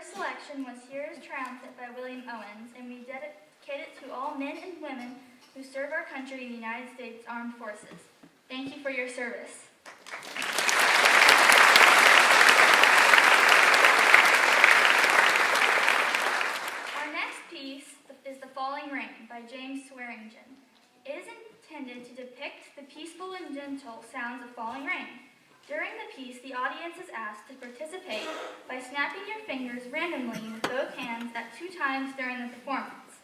first selection was Here's Triumphant by William Owens, and we dedicate it to all men and women who serve our country in the United States Armed Forces. Thank you for your service. Our next piece is The Falling Rain by James Swearingen. It is intended to depict the peaceful and gentle sounds of falling rain. During the piece, the audience is asked to participate by snapping your fingers randomly with both hands at 2 times during the performance.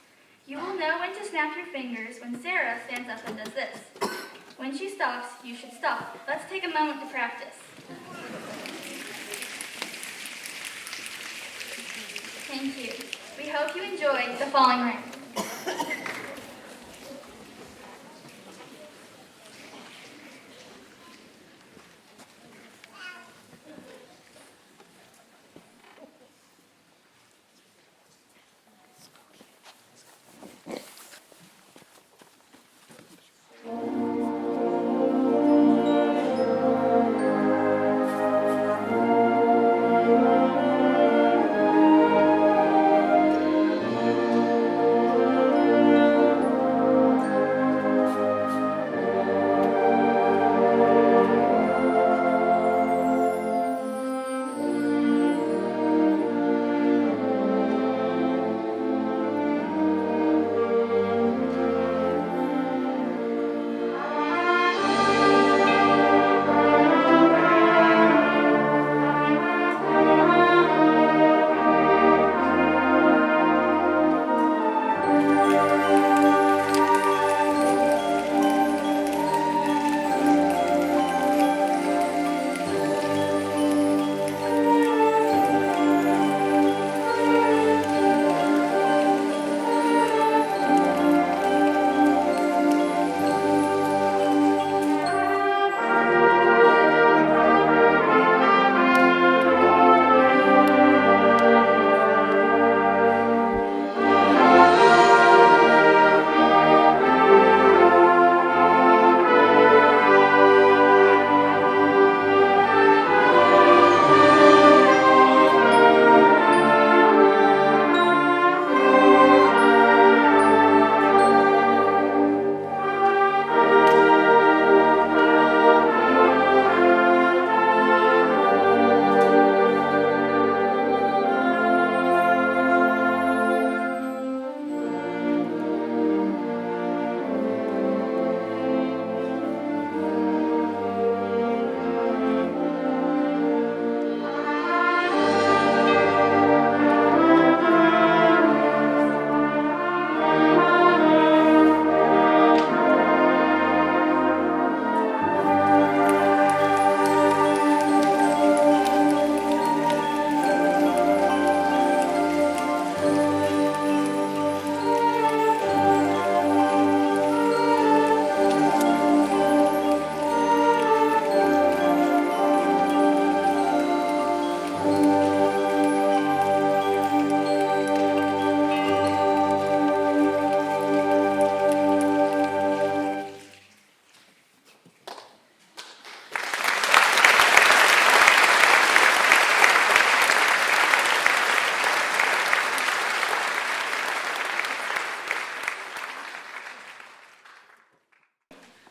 You will know when to snap your fingers when Sarah stands up and does this. When she stops, you should stop. Let's take a moment to practice. Thank you. We hope you enjoy The Falling Rain.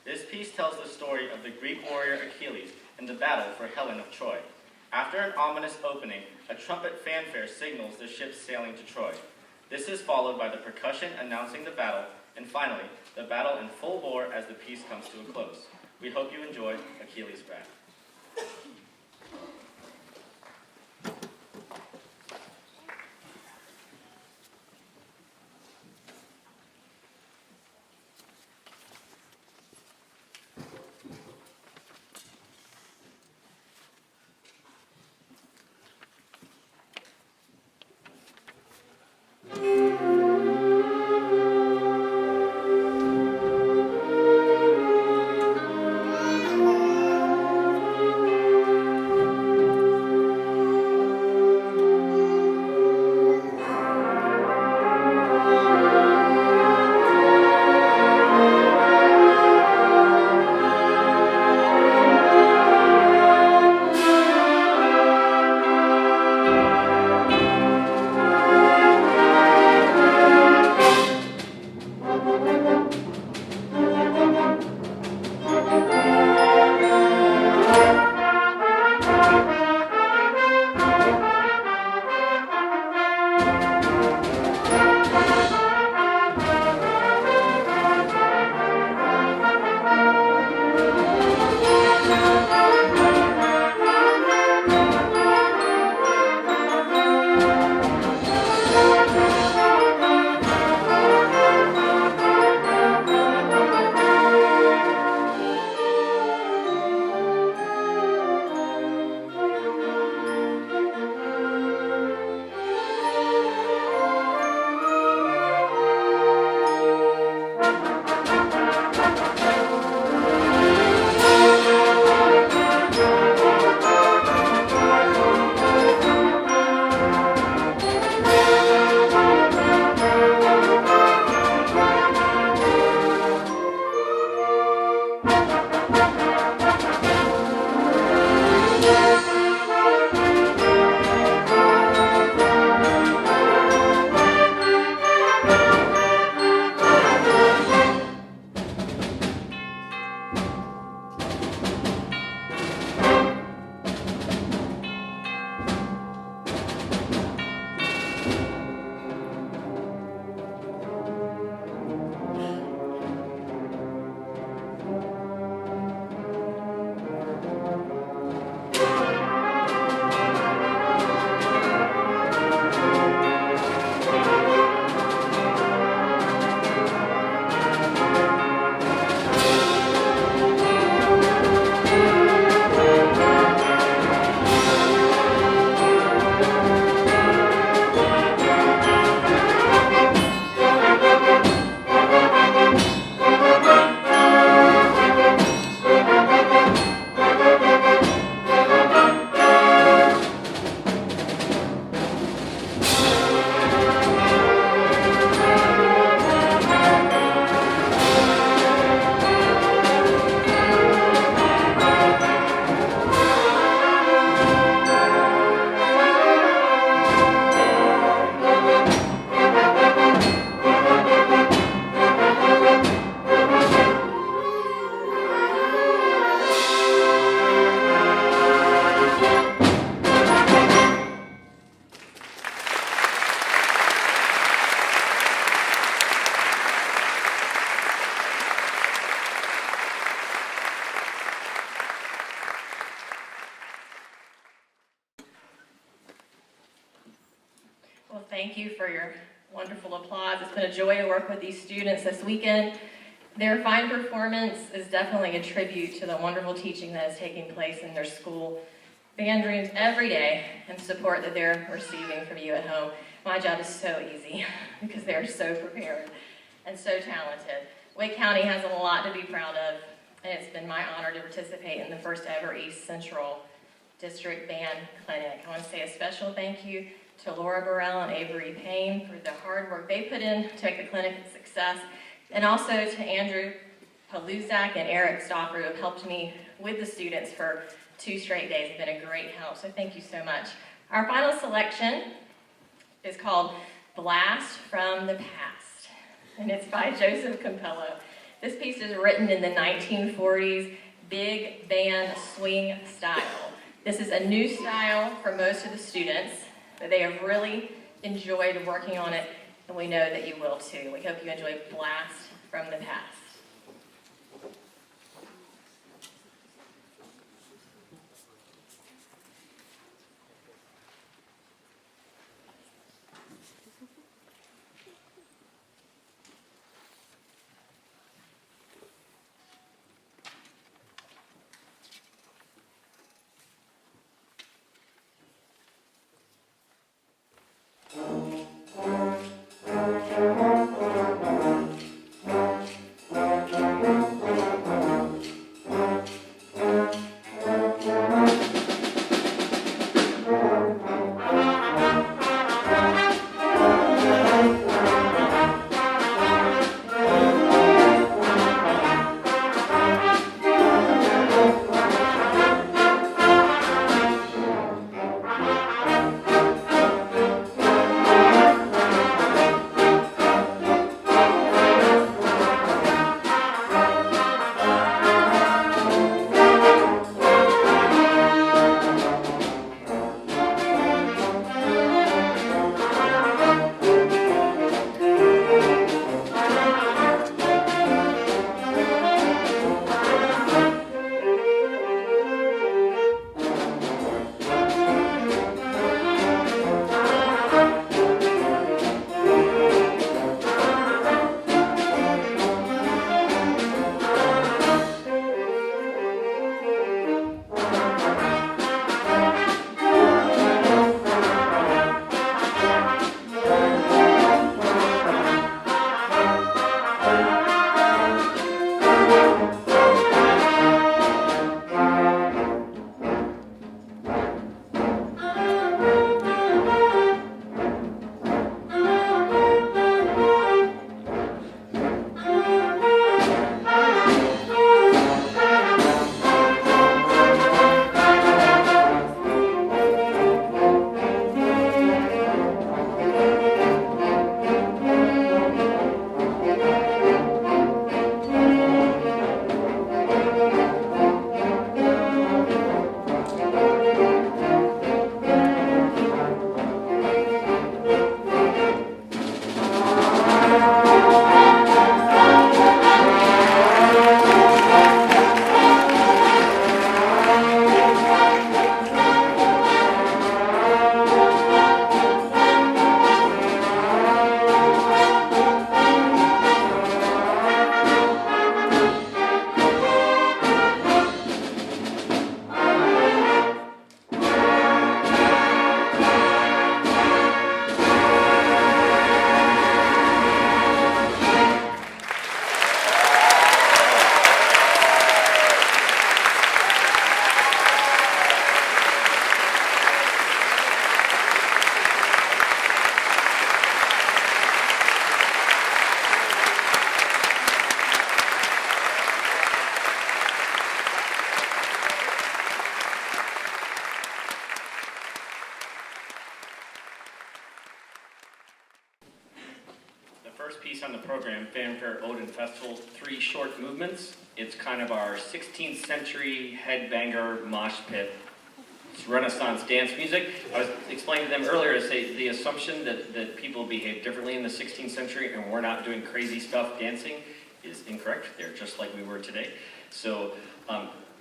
This piece tells the story of the Greek warrior Achilles in the battle for Helen of Troy. After an ominous opening, a trumpet fanfare signals the ships sailing to Troy. This is followed by the percussion announcing the battle, and finally, the battle in full bore as the piece comes to a close. We hope you enjoy Achilles' Wrath. thank you for your wonderful applause. It's been a joy to work with these students this weekend. Their fine performance is definitely a tribute to the wonderful teaching that is taking place in their school band rooms every day and support that they're receiving from you at home. My job is so easy because they're so prepared and so talented. Wake County has a lot to be proud of, and it's been my honor to participate in the first ever East Central District Band Clinic. I want to say a special thank you to Laura Burrell and Avery Payne for the hard work they put in to make the clinic a success, and also to Andrew Paluzak and Eric Stoffer, who have helped me with the students for 2 straight days. It's been a great help, so thank you so much. Our final selection is called Blast from the Past, and it's by Joseph Compello. This piece is written in the 1940s big band swing style. This is a new style for most of the students, but they have really enjoyed working on it, and we know that you will too. We hope you enjoy Blast from the Past. First piece on the program, Fanfare Ode and Festival, 3 short movements. It's kind of our 16th century headbanger mosh pit. It's Renaissance dance music. I was explaining to them earlier to say the assumption that people behave differently in the 16th century and we're not doing crazy stuff dancing is incorrect. They're just like we were today. So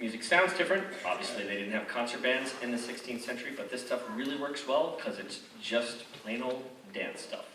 music sounds different. Obviously, they didn't have concert bands in the 16th century, but this stuff really works well because it's just plain old dance stuff.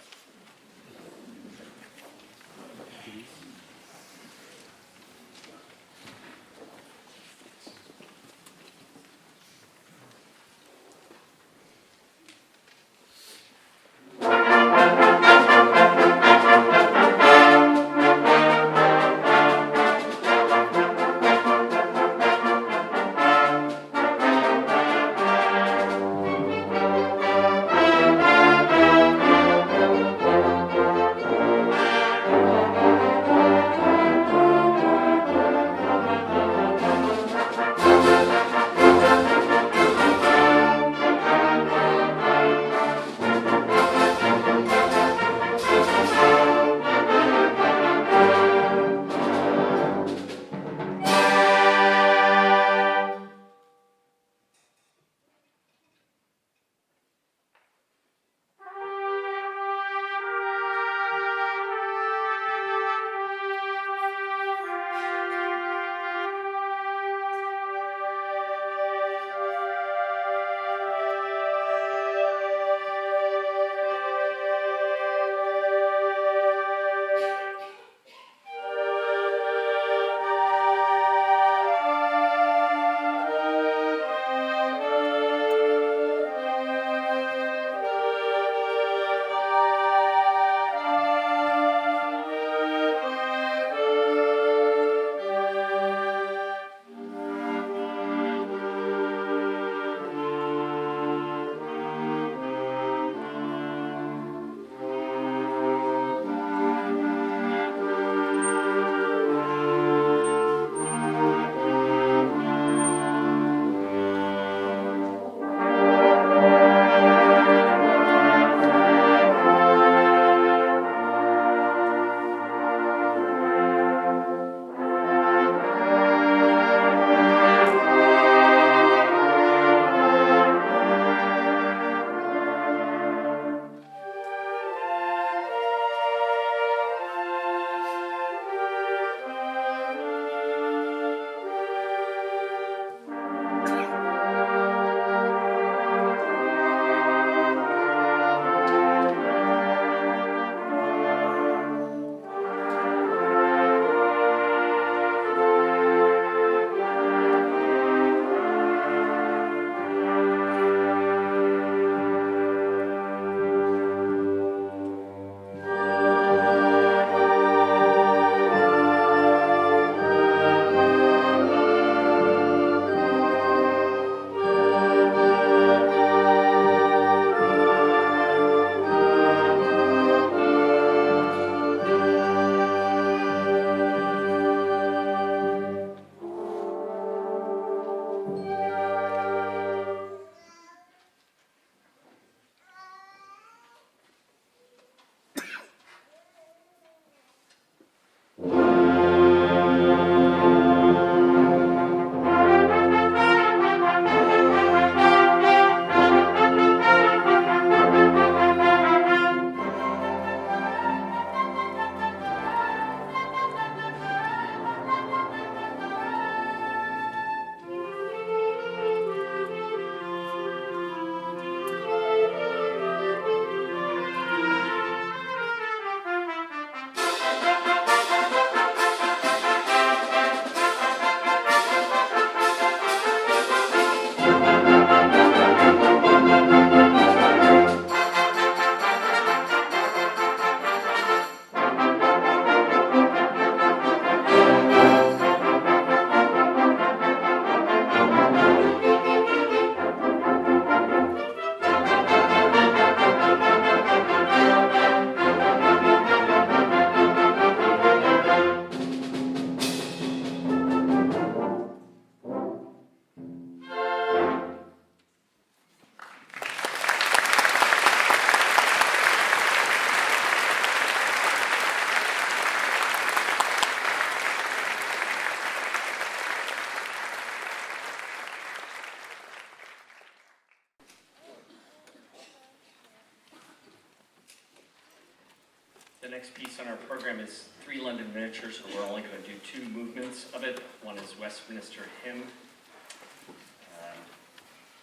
The next piece on our program is 3 London miniatures, so we're only going to do 2 movements of it. One is Westminster Hymn,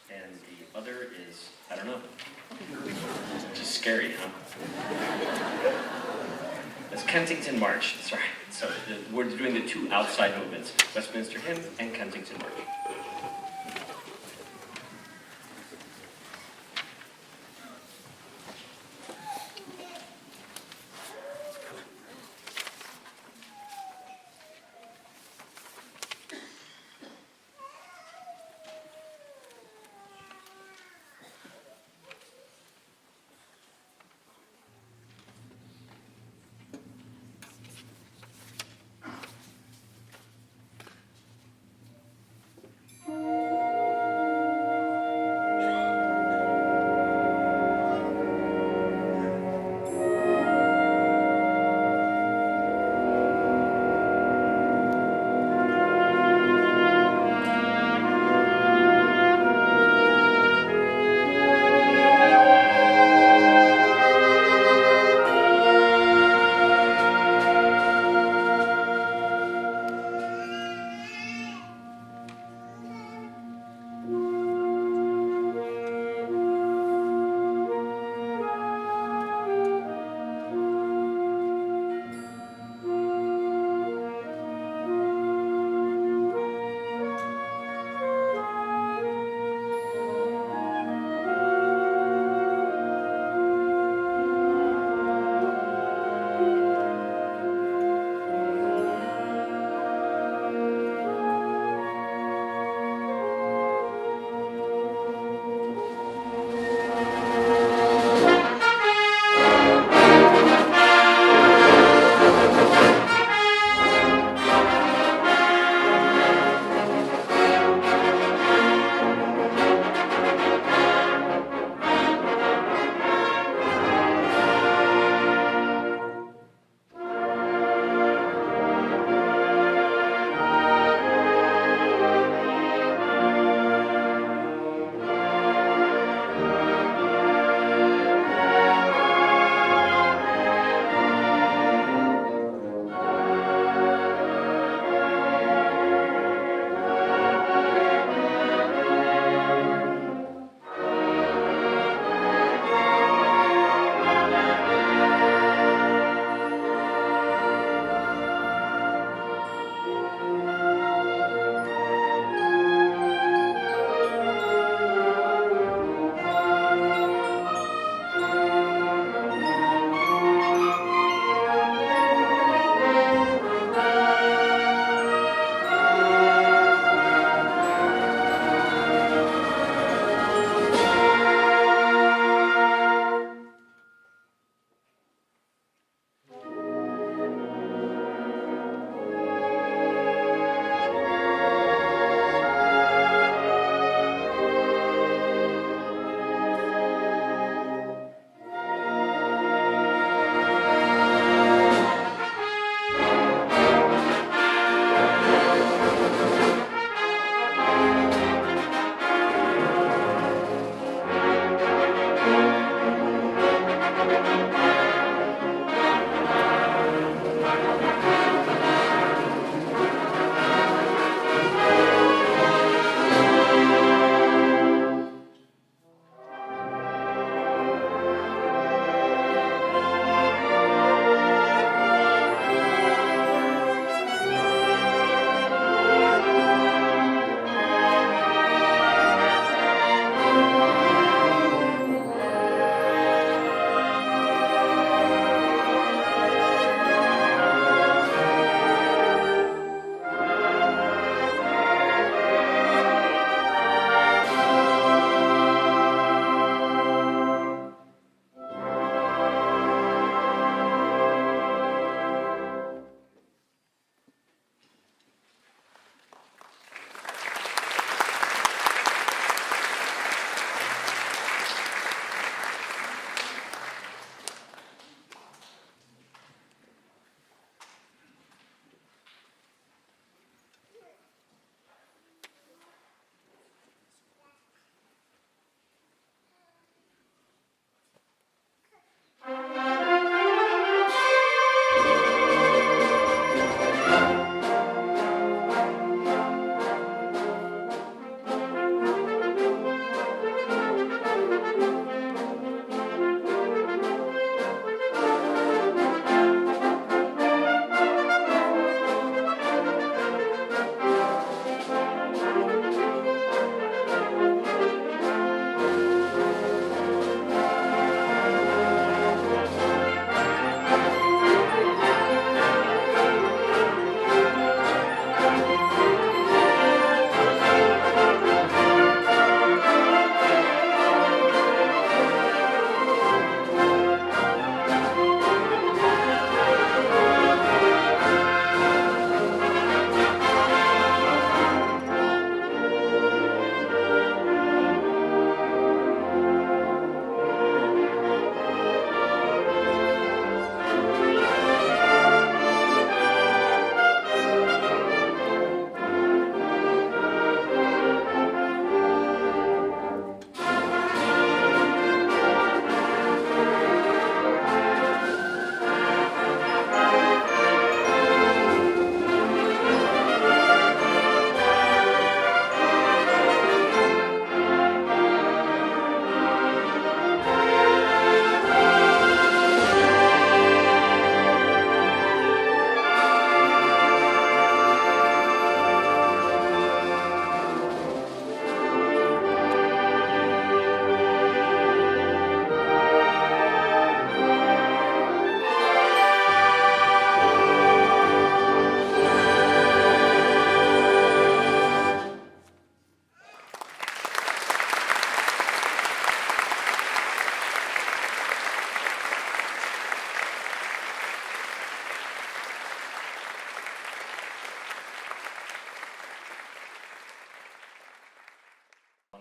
and the other is, I don't know, just scary, huh? It's Kensington March, that's right. So we're doing the 2 outside movements, Westminster Hymn and Kensington March.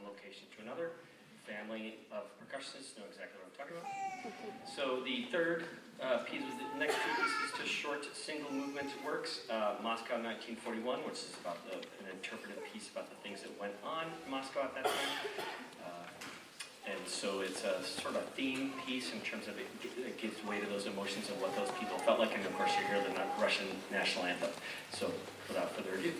one location to another. Family of percussionists know exactly what I'm talking about. So the third piece, the next two pieces, just short single movement works. Moscow 1941, which is about an interpretive piece about the things that went on in Moscow at that time. And so it's a sort of theme piece in terms of it gives way to those emotions of what those people felt like. And of course you hear the Russian national anthem. So without further ado.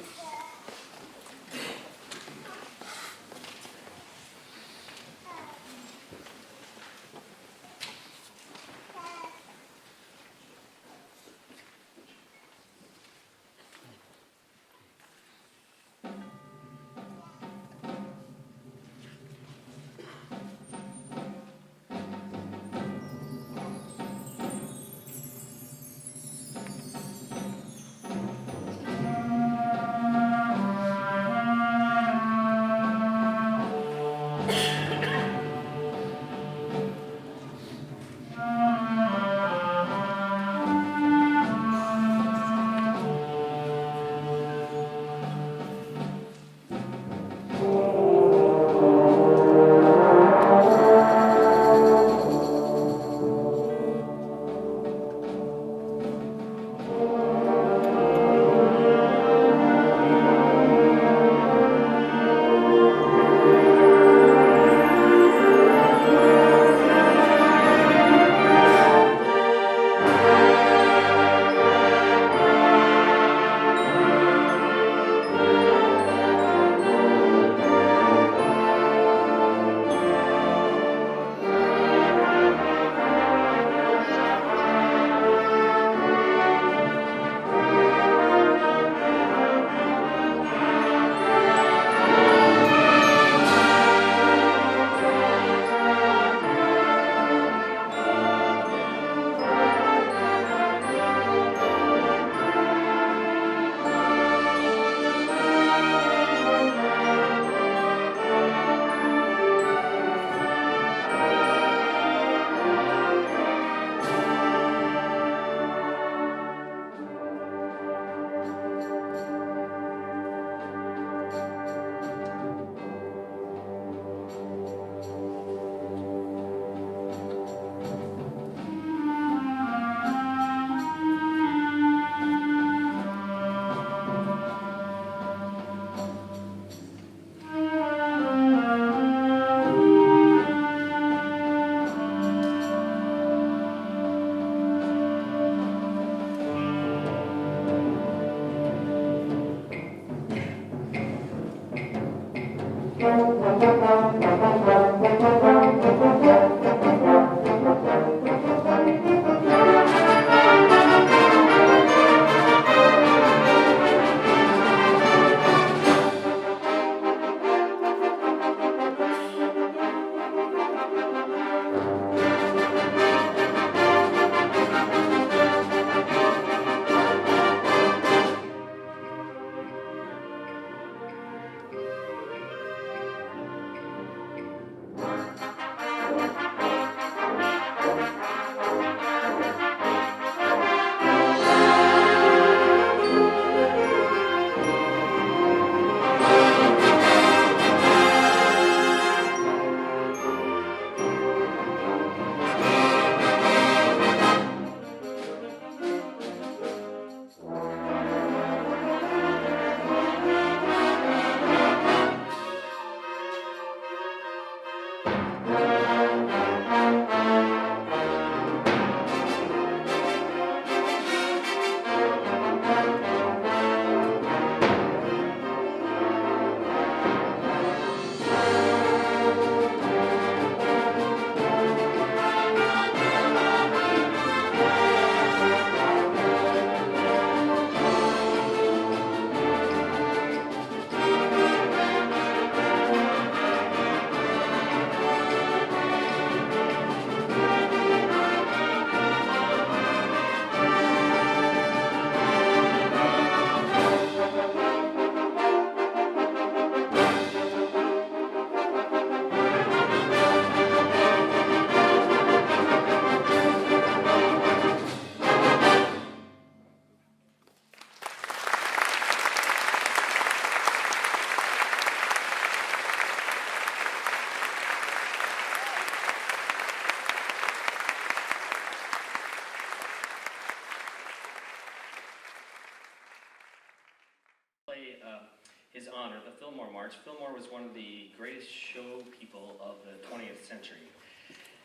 March. Fillmore was one of the greatest show people of the 20th century.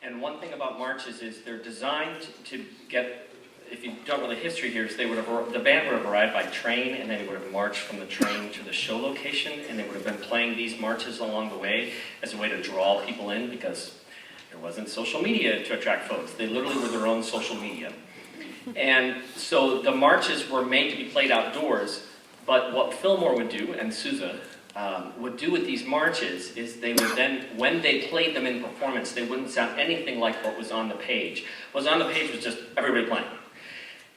And one thing about marches is they're designed to get, if you don't know the history here, is the band would have arrived by train, and then they would have marched from the train to the show location, and they would have been playing these marches along the way as a way to draw people in, because there wasn't social media to attract folks. They literally were their own social media. And so the marches were made to be played outdoors, but what Fillmore would do, and Sousa would do with these marches, is they would then, when they played them in performance, they wouldn't sound anything like what was on the page. What was on the page was just everybody playing.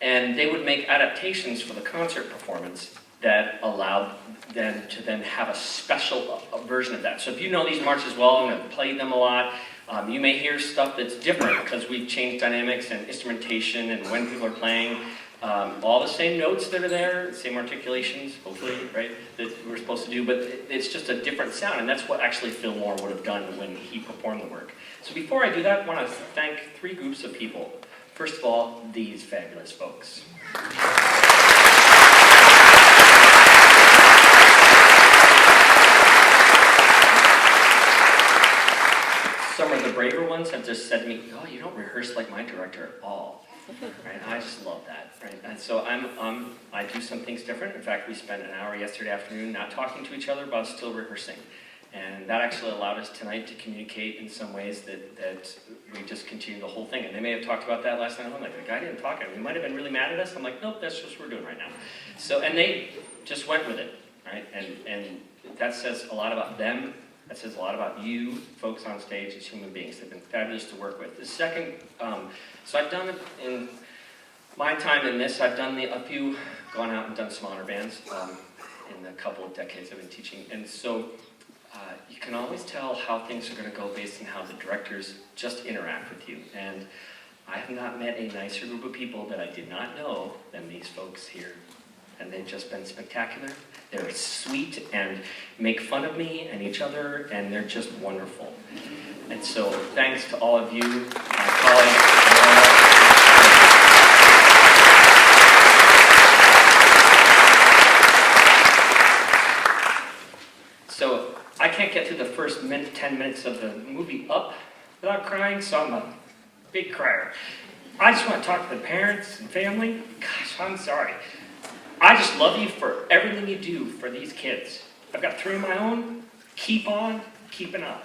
And they would make adaptations for the concert performance that allowed them to then have a special version of that. So if you know these marches well and have played them a lot, you may hear stuff that's different because we've changed dynamics and instrumentation and when people are playing. All the same notes that are there, same articulations, hopefully, right, that we're supposed to do, but it's just a different sound, and that's what actually Fillmore would have done when he performed the work. So before I do that, I want to thank three groups of people. First of all, these fabulous folks. Some of the braver ones have just said to me, "Oh, you don't rehearse like my director at all." Right? I just love that. Right? And so I do some things different. In fact, we spent an hour yesterday afternoon not talking to each other, but still rehearsing. And that actually allowed us tonight to communicate in some ways that we just continued the whole thing. And they may have talked about that last night. I'm like, the guy didn't talk. He might have been really mad at us. I'm like, nope, that's just what we're doing right now. So, and they just went with it, right? And that says a lot about them. That says a lot about you, folks on stage, as human beings. They've been fabulous to work with. The second, so I've done it in my time in this. I've done gone out and done some honor bands in the couple of decades I've been teaching. And so you can always tell how things are going to go based on how the directors just interact with you. And I have not met a nicer group of people that I did not know than these folks here. And they've just been spectacular. They're sweet and make fun of me and each other, and they're just wonderful. And so thanks to all of you, my colleagues. So I can't get through the first 10 minutes of the movie Up without crying, so I'm a big crier. I just want to talk to the parents and family. Gosh, I'm sorry. I just love you for everything you do for these kids. I've got 3 of my own. Keep on keeping on.